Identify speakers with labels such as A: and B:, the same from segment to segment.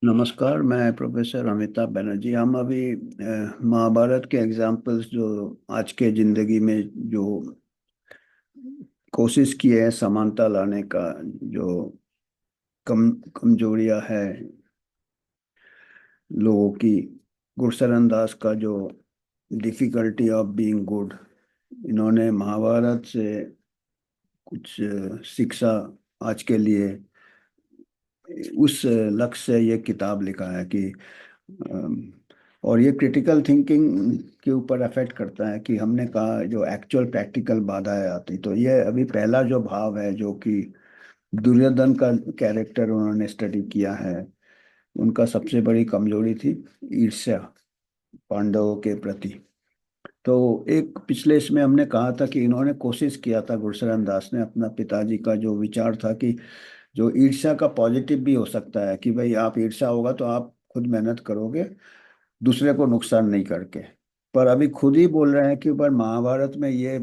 A: नमस्कार। मैं प्रोफेसर अमिताभ बनर्जी। हम अभी महाभारत के एग्जाम्पल्स जो आज के जिंदगी में जो कोशिश की है समानता लाने का, जो कमजोरियां है लोगों की, गुरशरण दास का जो डिफिकल्टी ऑफ बीइंग गुड, इन्होंने महाभारत से कुछ शिक्षा आज के लिए उस लक्ष्य से ये किताब लिखा है कि अम, और ये क्रिटिकल थिंकिंग के ऊपर अफेक्ट करता है कि हमने कहा जो एक्चुअल प्रैक्टिकल बाधाएं आती, तो ये अभी पहला जो भाव है जो कि दुर्योधन का कैरेक्टर उन्होंने स्टडी किया है। उनका सबसे बड़ी कमजोरी थी ईर्ष्या पांडवों के प्रति। तो एक पिछले इसमें हमने कहा था कि इन्होंने कोशिश किया था, गुरशरण दास ने, अपना पिताजी का जो विचार था कि जो ईर्ष्या का पॉजिटिव भी हो सकता है कि भाई आप ईर्ष्या होगा तो आप खुद मेहनत करोगे दूसरे को नुकसान नहीं करके। पर अभी खुद ही बोल रहे हैं कि पर महाभारत में ये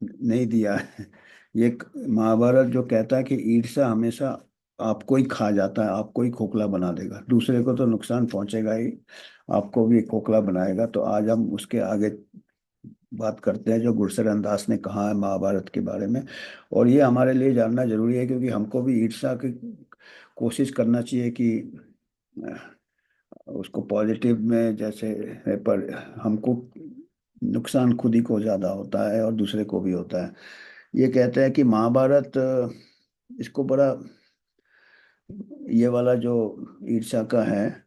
A: नहीं दिया है। ये महाभारत जो कहता है कि ईर्ष्या हमेशा आपको ही खा जाता है, आपको ही खोखला बना देगा, दूसरे को तो नुकसान पहुंचेगा ही, आपको भी खोखला बनाएगा। तो आज हम उसके आगे बात करते हैं जो गुरशरण दास ने कहा है महाभारत के बारे में। और ये हमारे लिए जानना जरूरी है क्योंकि हमको भी ईर्ष्या की कोशिश करना चाहिए कि उसको पॉजिटिव में जैसे है, पर हमको नुकसान खुद ही को ज्यादा होता है और दूसरे को भी होता है। ये कहते हैं कि महाभारत इसको बड़ा, ये वाला जो ईर्ष्या का है,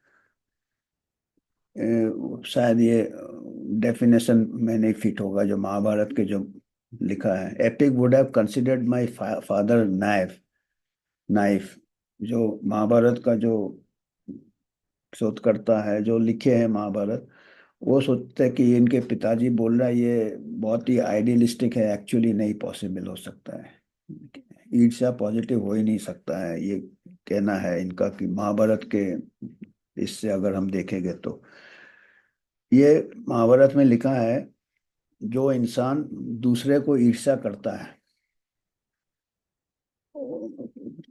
A: शायद ये डेफिनेशन में नहीं फिट होगा जो महाभारत के जो लिखा है। Epic would have considered my father knife knife. जो महाभारत का जो शोधकर्ता है जो लिखे हैं महाभारत, वो सोचते हैं कि इनके पिताजी बोल रहा है ये बहुत ही आइडियलिस्टिक है, एक्चुअली नहीं पॉसिबल हो सकता है। ईर्ष्या पॉजिटिव हो ही नहीं सकता है, ये कहना है इनका कि महाभारत के इससे अगर हम देखेंगे तो ये महाभारत में लिखा है जो इंसान दूसरे को ईर्ष्या करता है,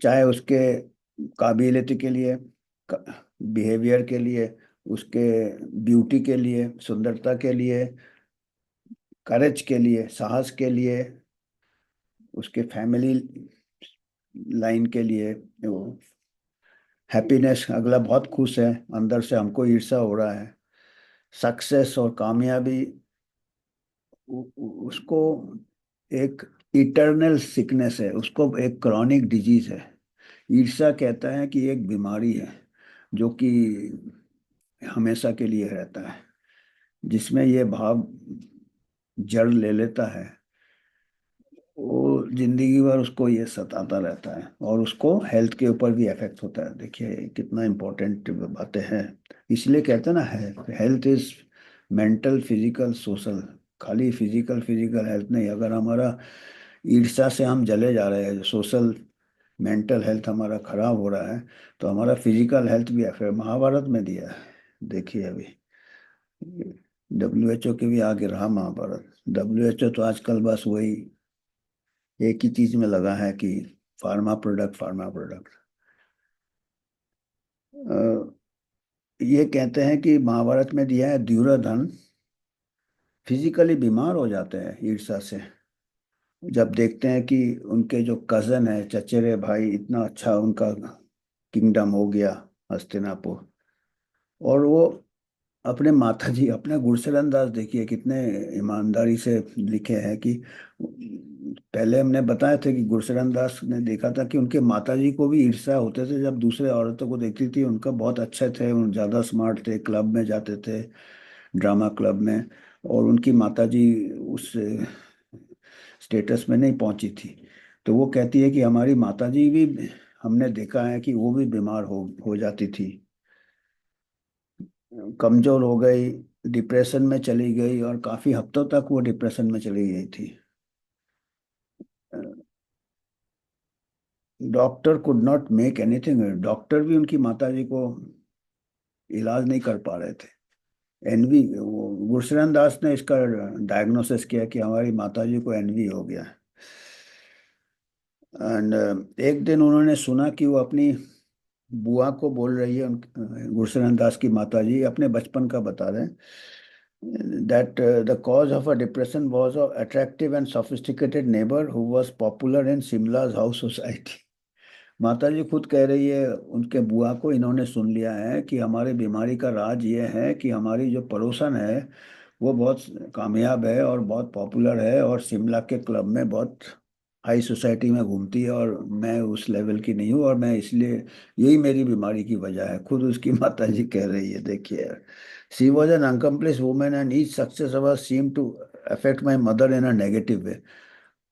A: चाहे उसके काबिलियत के लिए, बिहेवियर के लिए, उसके ब्यूटी के लिए, सुंदरता के लिए, करेज के लिए, साहस के लिए, उसके फैमिली लाइन के लिए, वो हैप्पीनेस, अगला बहुत खुश है, अंदर से हमको ईर्ष्या हो रहा है, सक्सेस और कामयाबी, उसको एक इटर्नल सिकनेस है, उसको एक क्रॉनिक डिजीज है। ईर्ष्या कहता है कि एक बीमारी है जो कि हमेशा के लिए रहता है, जिसमें ये भाव जड़ ले लेता है, वो जिंदगी भर उसको ये सताता रहता है और उसको हेल्थ के ऊपर भी इफेक्ट होता है। देखिए कितना इम्पोर्टेंट बातें हैं। इसलिए कहते हैं ना, health is mental physical social. खाली फिजिकल फिजिकल हेल्थ नहीं, अगर हमारा ईर्ष्या से हम जले जा रहे हैं, सोशल मेंटल हेल्थ हमारा खराब हो रहा है, तो हमारा फिजिकल हेल्थ भी है। महाभारत में दिया है, देखिए अभी WHO के भी आगे रहा महाभारत। WHO तो आजकल बस वही एक ही चीज में लगा है कि फार्मा प्रोडक्ट फार्मा प्रोडक्ट। ये कहते हैं कि महाभारत में दिया है दुर्योधन फिजिकली बीमार हो जाते हैं ईर्ष्या से, जब देखते हैं कि उनके जो कजन है, चचेरे भाई, इतना अच्छा उनका किंगडम हो गया हस्तिनापुर, और वो अपने माता जी, अपने गुरशरण दास देखिए कितने ईमानदारी से लिखे हैं कि पहले हमने बताया था कि गुरशरण दास ने देखा था कि उनके माता जी को भी ईर्ष्या होते थे जब दूसरे औरतों को देखती थी, उनका बहुत अच्छे थे, उन ज़्यादा स्मार्ट थे, क्लब में जाते थे, ड्रामा क्लब में, और उनकी माता जी उस स्टेटस में नहीं पहुंची थी। तो वो कहती है कि हमारी माता जी भी, हमने देखा है कि वो भी बीमार हो जाती थी, कमजोर हो गई, डिप्रेशन में चली गई, और काफी हफ्तों तक वो डिप्रेशन में चली गई थी। Doctor could not make anything, doctor भी उनकी माताजी को इलाज नहीं कर पा रहे थे। एनवी, वो गुरशरण दास ने इसका डायग्नोसिस किया कि हमारी माताजी को एनवी हो गया है। एंड एक दिन उन्होंने सुना कि वो अपनी बुआ को बोल रही है, उन गुरशरण दास की माता जी अपने बचपन का बता रहे हैं, that the cause of a depression was a attractive and sophisticated neighbor who was popular in Shimla's house society। माता जी खुद कह रही है उनके बुआ को, इन्होंने सुन लिया है कि हमारी बीमारी का राज ये है कि हमारी जो पड़ोसन है वो बहुत कामयाब है और बहुत पॉपुलर है और शिमला के क्लब में बहुत हाई सोसाइटी में घूमती है, और मैं उस लेवल की नहीं हूँ, और मैं इसलिए यही मेरी बीमारी की वजह है, खुद उसकी माता जी कह रही है। देखिए यार, she was an uncomplaining woman and each success our seem to affect my mother in a negative way.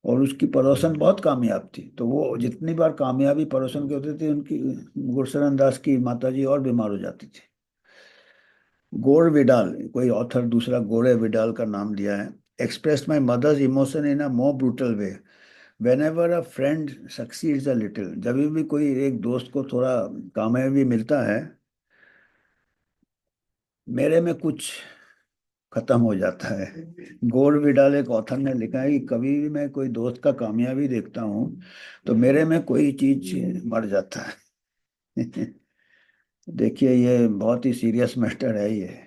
A: और उसकी पड़ोसन बहुत कामयाब थी, तो वो जितनी बार कामयाबी पड़ोसन की होती थी, उनकी गुरशरण दास की माताजी और बीमार हो जाती थी। गोर विडाल, कोई ऑथर दूसरा गोरे विडाल का नाम दिया है, express my mother's emotion in a more brutal way. Whenever a friend succeeds a little, जब भी कोई एक दोस्त को थोड़ा कामयाबी मिलता है, मेरे में कुछ खत्म हो जाता है। गोर विडाल एक ऑथर ने लिखा है कि कभी भी मैं कोई दोस्त का कामयाबी देखता हूँ तो मेरे में कोई चीज मर जाता है। देखिए ये बहुत ही सीरियस मैटर है ये।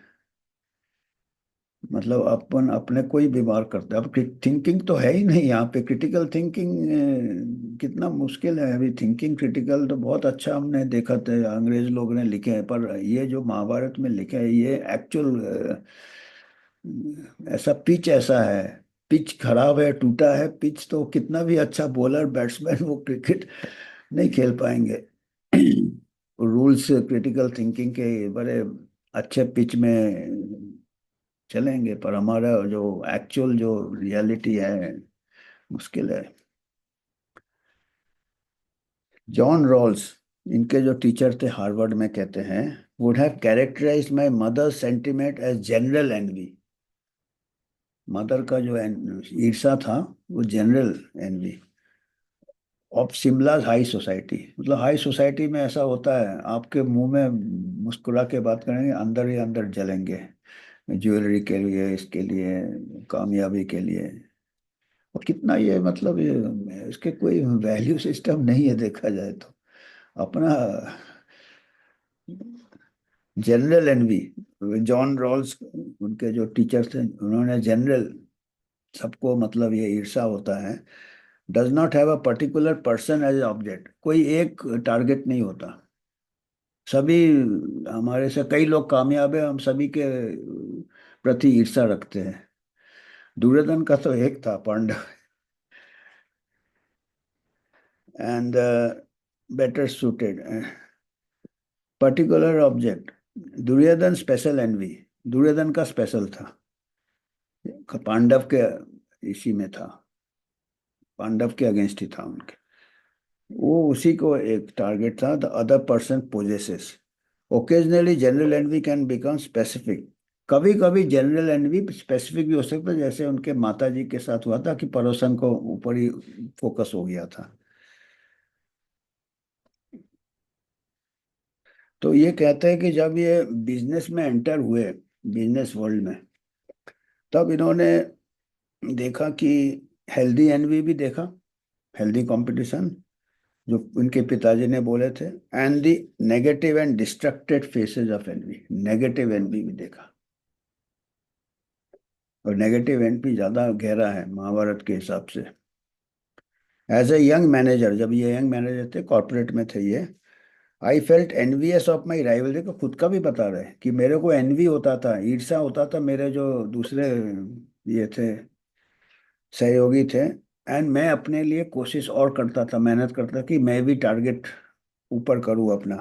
A: मतलब अपन अपने को ही बीमार करता है। अब थिंकिंग तो है ही नहीं यहाँ पे, क्रिटिकल थिंकिंग कितना मुश्किल है। अभी थिंकिंग क्रिटिकल तो बहुत अच्छा हमने देखा था, अंग्रेज लोग ने लिखे हैं, पर ये जो महाभारत में लिखा है ये एक्चुअल ऐसा पिच ऐसा है, पिच खराब है, टूटा है पिच, तो कितना भी अच्छा बॉलर बैट्समैन वो क्रिकेट नहीं खेल पाएंगे। रूल्स क्रिटिकल थिंकिंग के बड़े अच्छे पिच में चलेंगे, पर हमारा जो एक्चुअल जो रियलिटी है मुश्किल है। जॉन रॉल्स, इनके जो टीचर थे हार्वर्ड में, कहते हैं would have characterized my mother's sentiment as general envy. Mother का जो ईर्षा था वो general envy of Shimla high society. मतलब हाई सोसाइटी में ऐसा होता है, आपके मुंह में मुस्कुरा के बात करेंगे, अंदर ही अंदर जलेंगे, ज्वेलरी के लिए, इसके लिए, कामयाबी के लिए। और कितना ये मतलब ये इसके कोई वैल्यू सिस्टम नहीं है देखा जाए तो। अपना जनरल एनवी, जॉन रॉल्स उनके जो टीचर थे, उन्होंने जनरल सबको, मतलब ये ईर्षा होता है, does not have a particular person as object, कोई एक टारगेट नहीं होता। सभी, हमारे से कई लोग कामयाब है, हम सभी के प्रति ईर्षा रखते हैं। दुर्योधन का तो एक था, Pandava and better suited particular object. Duryodhana special envy, Duryodhana का स्पेशल था, पांडव के इसी में था, पांडव के अगेंस्ट ही था उनके। वो उसी को एक टारगेट था, the other person possesses. Occasionally general envy can become specific, कभी कभी जनरल एनवी स्पेसिफिक भी हो सकता है, जैसे उनके माता जी के साथ हुआ था कि पड़ोसन को ऊपर ही फोकस हो गया था। तो ये कहते हैं कि जब ये बिजनेस में एंटर हुए, बिजनेस वर्ल्ड में, तब इन्होंने देखा कि हेल्दी एनवी भी देखा, हेल्दी कंपटीशन, जो उनके पिताजी ने बोले थे, and the negative and destructive faces of envy, negative envy भी देखा। और नेगेटिव एनवी ज्यादा गहरा है महाभारत के हिसाब से। एज ए यंग मैनेजर, जब ये यंग मैनेजर थे, कॉर्पोरेट में थे ये, I felt envious of my rival. देखो खुद का भी बता रहे कि मेरे को एनवी होता था, ईर्ष्या होता था, मेरे जो दूसरे ये थे, सहयोगी थे, एंड मैं अपने लिए कोशिश और करता था, मेहनत करता कि मैं भी टारगेट ऊपर करूं अपना।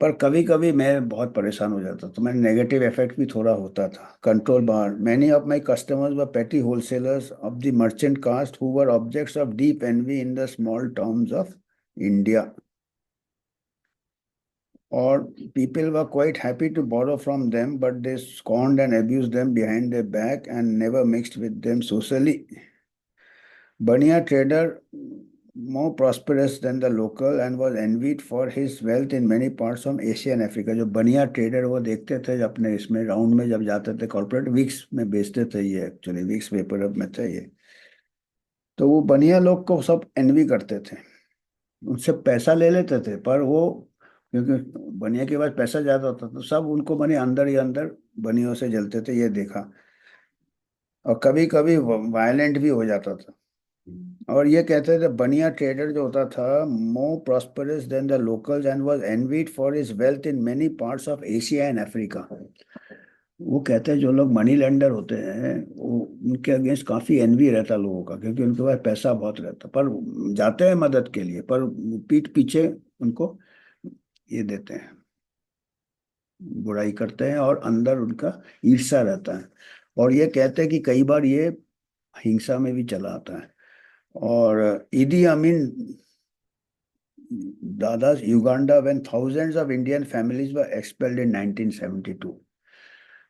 A: पर कभी कभी मैं बहुत परेशान हो जाता, तो मेरा नेगेटिव इफेक्ट भी थोड़ा होता था। कंट्रोल बाहर, many of my customers were petty wholesalers of the merchant caste who were objects of deep envy in the small towns of India, or people were quite happy to borrow from them, but they scorned and abused them behind their back and never mixed with them socially. Bania trader, more prosperous than the local and was envied for his wealth in many parts of Asia and Africa। जो बनिया trader वो देखते थे अपने इसमें round में जब जाते थे, कॉर्पोरेट वीक्स में बेचते थे ये, एक्चुअली वीक्स पेपर में थे ये, तो वो बनिया लोग को सब एनवी करते थे। उनसे पैसा ले लेते थे, पर वो, क्योंकि बनिया के पास पैसा ज्यादा होता तो सब उनको बने अंदर ही अंदर बनियों से जलते थे, ये देखा। और कभी कभी वायलेंट भी हो जाता था। और ये कहते थे बनिया ट्रेडर जो होता था more prosperous than the locals and was envied for his wealth in many parts of Asia and Africa. वो कहते हैं जो लोग मनी लेंडर होते हैं वो, उनके अगेंस्ट काफी एनवी रहता लोगों का, क्योंकि उनके पास पैसा बहुत रहता, पर जाते हैं मदद के लिए, पर पीठ पीछे उनको ये देते हैं, बुराई करते हैं, और अंदर उनका ईर्ष्या रहता है। और ये कहते हैं कि कई बार ये हिंसा में भी चला आता है। और Idi Amin Dada Uganda when thousands of Indian families were expelled in 1972,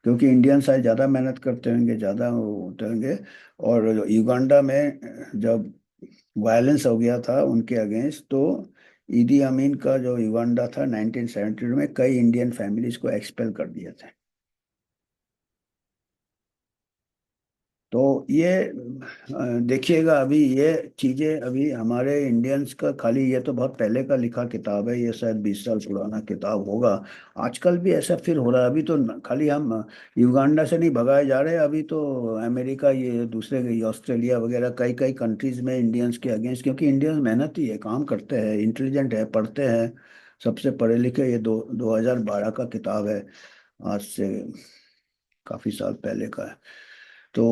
A: क्योंकि इंडियन शायद ज़्यादा मेहनत करते होंगे, ज़्यादा होते होंगे। और युगांडा में जब वायलेंस हो गया था उनके अगेंस्ट, तो ईदी अमीन का जो युगांडा था 1972 में कई इंडियन फैमिलीज को एक्सपेल कर दिया था। तो ये देखिएगा, अभी ये चीजें अभी हमारे इंडियंस का, खाली ये तो बहुत पहले का लिखा किताब है, ये शायद 20 साल पुराना किताब होगा। आजकल भी ऐसा फिर हो रहा है। अभी तो खाली हम युगांडा से नहीं भगाए जा रहे, अभी तो अमेरिका, ये दूसरे, ये ऑस्ट्रेलिया वगैरह कई कई कंट्रीज में इंडियंस के अगेंस्ट, क्योंकि इंडियंस मेहनती है, काम करते हैं, इंटेलिजेंट है, पढ़ते हैं, सबसे पढ़े लिखे। ये 2012 का किताब है, आज से काफी साल पहले का है। तो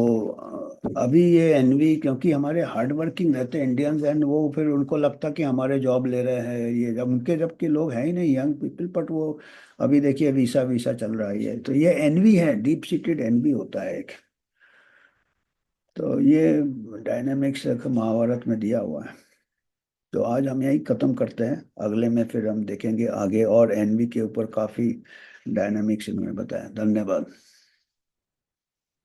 A: अभी ये एनवी, क्योंकि हमारे हार्ड वर्किंग रहते हैं इंडियंस, एंड वो फिर उनको लगता कि हमारे जॉब ले रहे हैं ये, जब उनके, जबकि लोग हैं ही नहीं यंग पीपल, बट वो अभी देखिए वीसा वीसा चल रहा है। तो ये एनवी है, डीप सीटेड एनवी होता है एक। तो ये डायनेमिक्स महाभारत में दिया हुआ है। तो आज हम यही खत्म करते हैं, अगले में फिर हम देखेंगे आगे, और एनवी के ऊपर काफी डायनेमिक्स इन्होंने बताया। धन्यवाद।